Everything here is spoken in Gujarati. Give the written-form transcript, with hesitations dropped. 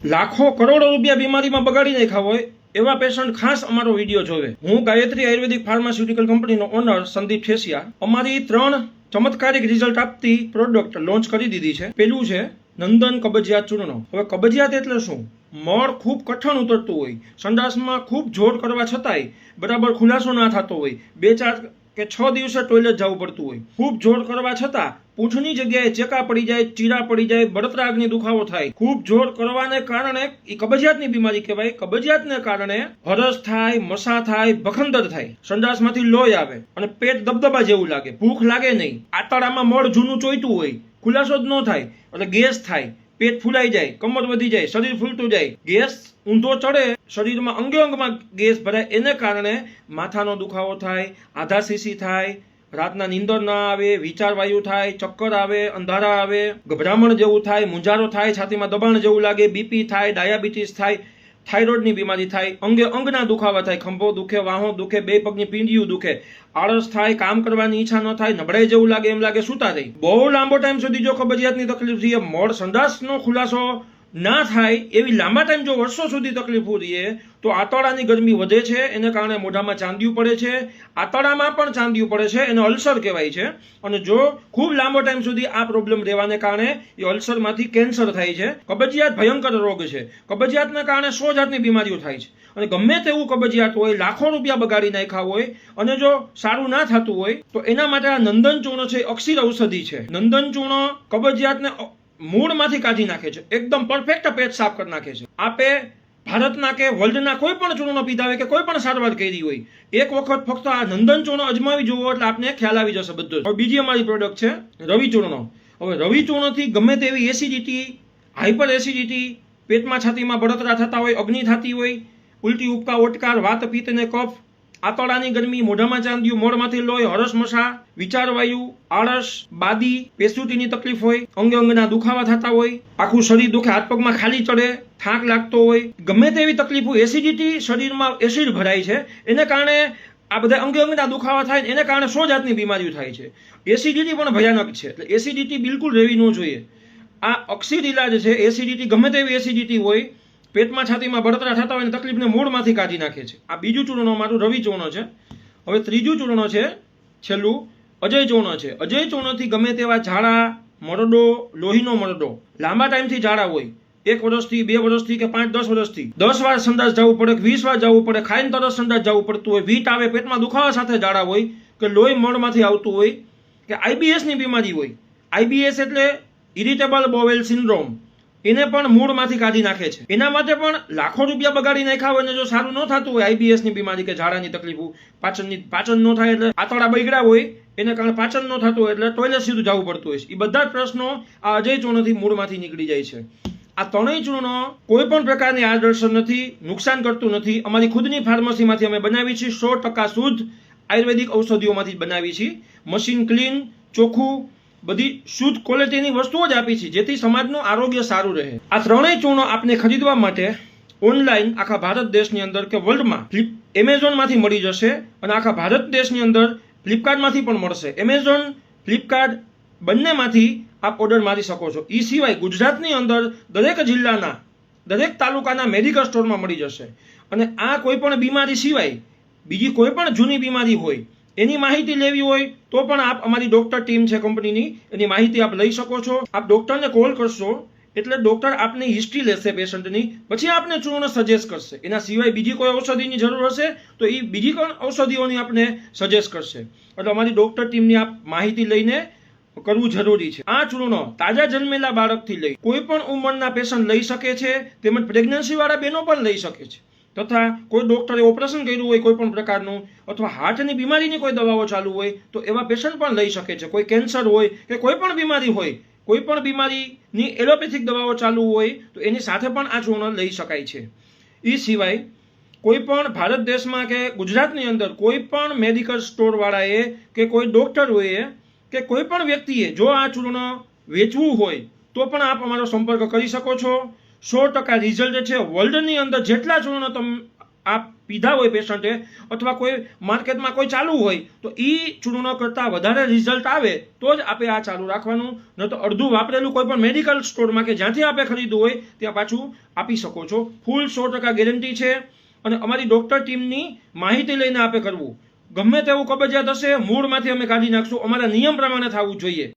લાખો કરોડો રૂપિયા બીમારીમાં બગાડી નાખ્યા હોય એવા પેશન્ટ ખાસ અમારો વિડીયો જોવે। હું ગાયત્રી આયુર્વેદિક ફાર્માસ્યુટિકલ કંપનીનો ઓનર સંદીપ ઠેસિયા। અમારી 3 ચમત્કારિક રિઝલ્ટ આપતી પ્રોડક્ટ લોન્ચ કરી દીધી છે। પેલું છે નંદન કબજિયાત ચૂર્ણ। હવે કબજિયાત એટલે શું? મળ ખૂબ કઠણ ઉતરતું હોય, સંડાસમાં ખૂબ જોર કરવા છતાંય બરાબર ખુલાસો ના થતો હોય, 2-4 કે 6 દિવસે ટોયલેટ જવું પડતું હોય, ખૂબ જોર કરવા છતાં પૂંછની જગ્યાએ ચેકા પડી જાય, ચીરા પડી જાય, બળતરા અગ્નિ દુખાવો થાય। ખૂબ જોર કરવાને કારણે એ કબજિયાતની બીમારી કહેવાય। કબજિયાતને કારણે હરસ થાય, મસા થાય, ભખંદર થાય, સંડાસમાંથી લોહી આવે અને પેટ દબદબા જેવું લાગે, ભૂખ લાગે નહીં, આંતરડામાં મળ જૂનું ચોઈતું હોય, ખુલાસો જ ન થાય એટલે ગેસ થાય, પેટ ફૂલાઈ જાય, કમર વધી જાય, શરીર ફૂલતું જાય, ગેસ ઊંધો ચડે, શરીરમાં અંગે અંગમાં ગેસ ભરાય, એને કારણે માથાનો દુખાવો થાય, આધાશીશી થાય, રાતના નીંદર ના આવે, વિચાર વાયુ થાય, ચક્કર આવે, અંધારા આવે, ગભરામણ જેવું થાય, મૂંઝારો થાય, છાતીમાં દબાણ જેવું લાગે, બીપી થાય, ડાયાબિટીસ થાય, થાઇરોઇડની બીમારી થાય, અંગે અંગના દુખાવા થાય, ખંભો દુખે, વાહો દુખે, બે પગની પીંડિયું દુખે, આળસ થાય, કામ કરવાની ઈચ્છા ન થાય, નબળાઈ જેવું લાગે, એમ લાગે સૂતા રહી। બહુ લાંબો ટાઈમ સુધી જો કબજિયાતની તકલીફ રહી, મળ સંડાસનો ખુલાસો ના થાય એવી લાંબા ટાઈમ જો વર્ષો સુધી તકલીફો રહીએ તો આંતરડાની ગરમી વધે છે, એને કારણે મોઢામાં ચાંદિયું પડે છે, આંતરડામાં પણ ચાંદિયું પડે છે, એને અલ્સર કહેવાય છે। અને જો ખૂબ લાંબો ટાઈમ સુધી આ પ્રોબ્લેમ રહેવાને કારણે એ અલ્સરમાંથી કેન્સર થાય છે। કબજિયાત ભયંકર રોગ છે। કબજિયાતના કારણે 100 જાતની બીમારીઓ થાય છે અને ગમે તેવું કબજિયાત હોય, લાખો રૂપિયા બગાડી નાખ્યા હોય અને જો સારું ના થતું હોય તો એના માટે આ નંદન ચૂર્ણ છે, અક્ષીર ઔષધિ છે। નંદન ચૂર્ણ કબજિયાતને મૂળમાંથી કાઢી નાખે છે, એકદમ પરફેક્ટ પેટ સાફ કરી નાખે છે। આપે ભારતના કે વર્લ્ડના કોઈ પણ ચૂર્ણો પીધા હોય કે કોઈ પણ સારવાર કરી હોય, એક વખત ફક્ત આ નંદન ચૂર્ણ અજમાવી જુઓ એટલે આપને ખ્યાલ આવી જશે બધું। હવે બીજી અમારી પ્રોડક્ટ છે રવિ ચૂર્ણ। હવે રવિ ચૂર્ણથી ગમે તેવી એસિડિટી, હાઇપર એસિડિટી, પેટમાં છાતીમાં બળતરા થતા હોય, અગ્નિ થતી હોય, ઉલટી ઉપકા ઓટકાર, વાત પિત્ત ને કફ, આંતરડાની ગરમી, મોઢામાં ચાંદિયું, મોઢમાંથી લોહી, હરસ મસા, વિચાર વાયુ, આળસ, બાદી, પેસુટીની તકલીફ હોય, અંગે અંગના દુખાવા થતા હોય, આખું શરીર દુખે, હાથ પગમાં ખાલી ચડે, થાક લાગતો હોય, ગમે તેવી તકલીફો, એસિડિટી, શરીરમાં એસિડ ભરાય છે, એને કારણે આ બધા અંગે અંગના દુખાવા થાય, એને કારણે 100 જાતની બીમારીઓ થાય છે। એસિડિટી પણ ભયાનક છે, એટલે એસિડિટી બિલકુલ રહેવી ન જોઈએ। આ અક્ષીર ઇલાજ છે। એસિડિટી ગમે તેવી એસિડિટી હોય, પેટમાં છાતીમાં બળતરા થતા હોય, તકલીફને મૂળમાંથી કાઢી નાખે છે। આ બીજું ચૂર્ણ મારું રવિ ચૂર્ણ છે। હવે ત્રીજું ચૂર્ણ છે, છેલ્લું અજય ચૂર્ણ છે। અજય ચૂર્ણથી ગમે તેવા ઝાડા, મરડો, લોહીનો મરડો, લાંબા ટાઈમથી ઝાડા હોય, 1 વર્ષથી, 2 વર્ષથી કે 5-10 વર્ષથી 10 વાર સંડાસ જવું પડે, 20 વાર જવું પડે, ખાઈને તરત સંડાસ જવું પડતું હોય, વીટ આવે, પેટમાં દુખાવા સાથે ઝાડા હોય, કે લોહી મળમાંથી આવતું હોય, કે આઈબીએસની બીમારી હોય। આઈબીએસ એટલે ઇરિટેબલ બોવેલ સિન્ડ્રોમ, એને પણ મૂળમાંથી કાઢી નાખે છે। એના માટે પણ લાખો રૂપિયા બગાડી નાખ્યા હોય ને જો સારું ન થતું હોય, આઈબીએસની બીમારી કે ઝાડાની તકલીફો, પાચન ન થાય એટલે આંતરડા બગડ્યા હોય, એને કારણે પાચન ન થતું હોય એટલે ટોયલેટ સીધું જવું પડતું હોય, એ બધા જ પ્રશ્નો આ અજય ચૂર્ણથી મૂળમાંથી નીકળી જાય છે। આ ત્રણેય ચૂર્ણ કોઈ પણ પ્રકારની આડઅસર નથી, નુકસાન કરતું નથી। અમારી ખુદની ફાર્મસીમાંથી અમે બનાવી છીએ, 100% શુદ્ધ આયુર્વેદિક ઔષધિઓમાંથી જ બનાવી છીએ। મશીન ક્લીન, ચોખ્ખું, બધી શુદ્ધ ક્વોલિટીની વસ્તુઓ જ આપી છે જેથી સમાજનું આરોગ્ય સારું રહે। આ ત્રણેય ચૂર્ણો આપને ખરીદવા માટે ઓનલાઈન આખા ભારત દેશની અંદર કે વર્લ્ડમાં એમેઝોનમાંથી મળી જશે અને આખા ભારત દેશની અંદર ફ્લિપકાર્ટમાંથી પણ મળશે। એમેઝોન, ફ્લિપકાર્ટ બંનેમાંથી આપ ઓર્ડર મારી શકો છો। એ સિવાય ગુજરાતની અંદર દરેક જિલ્લાના, દરેક તાલુકાના મેડિકલ સ્ટોરમાં મળી જશે। અને આ કોઈ પણ બીમારી સિવાય બીજી કોઈ પણ જૂની બીમારી હોય, એની માહિતી લેવી હોય તો પણ આપ અમારી ડોક્ટર ટીમ છે કંપનીની, એની માહિતી આપ લઈ શકો છો। આપ ડોક્ટરને કોલ કરશો એટલે ડોક્ટર આપની હિસ્ટ્રી લેશે પેશન્ટની, પછી આપને ચૂર્ણ સજેસ્ટ કરશે। એના સિવાય બીજી કોઈ ઔષધિની જરૂર હશે તો એ બીજી પણ ઔષધિઓની આપને સજેસ્ટ કરશે। એટલે અમારી ડોક્ટર ટીમની આપ માહિતી લઈને કરવું જરૂરી છે। આ ચૂર્ણ તાજા જન્મેલા બાળકથી લઈ કોઈ પણ ઉંમરના પેશન્ટ લઈ શકે છે, તેમજ પ્રેગ્નન્સી વાળા બહેનો પણ લઈ શકે છે, તથા કોઈ ડોક્ટરે ઓપરેશન કર્યું હોય કોઈ પણ પ્રકારનું, અથવા હાર્ટની બીમારીની કોઈ દવાઓ ચાલુ હોય તો એવા પેશન્ટ પણ લઈ શકે છે। કોઈ કેન્સર હોય કે કોઈ પણ બીમારી હોય, કોઈ પણ બીમારીની એલોપેથિક દવાઓ ચાલુ હોય તો એની સાથે પણ આ ચૂર્ણ લઈ શકાય છે। એ સિવાય કોઈ પણ ભારત દેશમાં કે ગુજરાતની અંદર કોઈ પણ મેડિકલ સ્ટોર વાળાએ કે કોઈ ડોક્ટરોએ કે કોઈ પણ વ્યક્તિએ જો આ ચૂર્ણ વેચવું હોય તો પણ આપ અમારો સંપર્ક કરી શકો છો। 100% રિઝલ્ટ છે। વર્લ્ડની અંદર જેટલા ચૂર્ણ આ પીધા હોય પેશન્ટે અથવા કોઈ માર્કેટમાં કોઈ ચાલુ હોય તો એ ચૂર્ણ કરતાં વધારે રિઝલ્ટ આવે તો જ આપણે આ ચાલુ રાખવાનું, ન તો અડધું વાપરેલું કોઈ પણ મેડિકલ સ્ટોરમાં કે જ્યાંથી આપણે ખરીદવું હોય ત્યાં પાછું આપી શકો છો. ફૂલ 100% ગેરંટી છે અને અમારી ડૉક્ટર ટીમની માહિતી લઈને આપણે કરવું. ગમે તેવું કબજિયાત હશે મૂળમાંથી અમે કાઢી નાખશું, અમારા નિયમ પ્રમાણે થવું જોઈએ.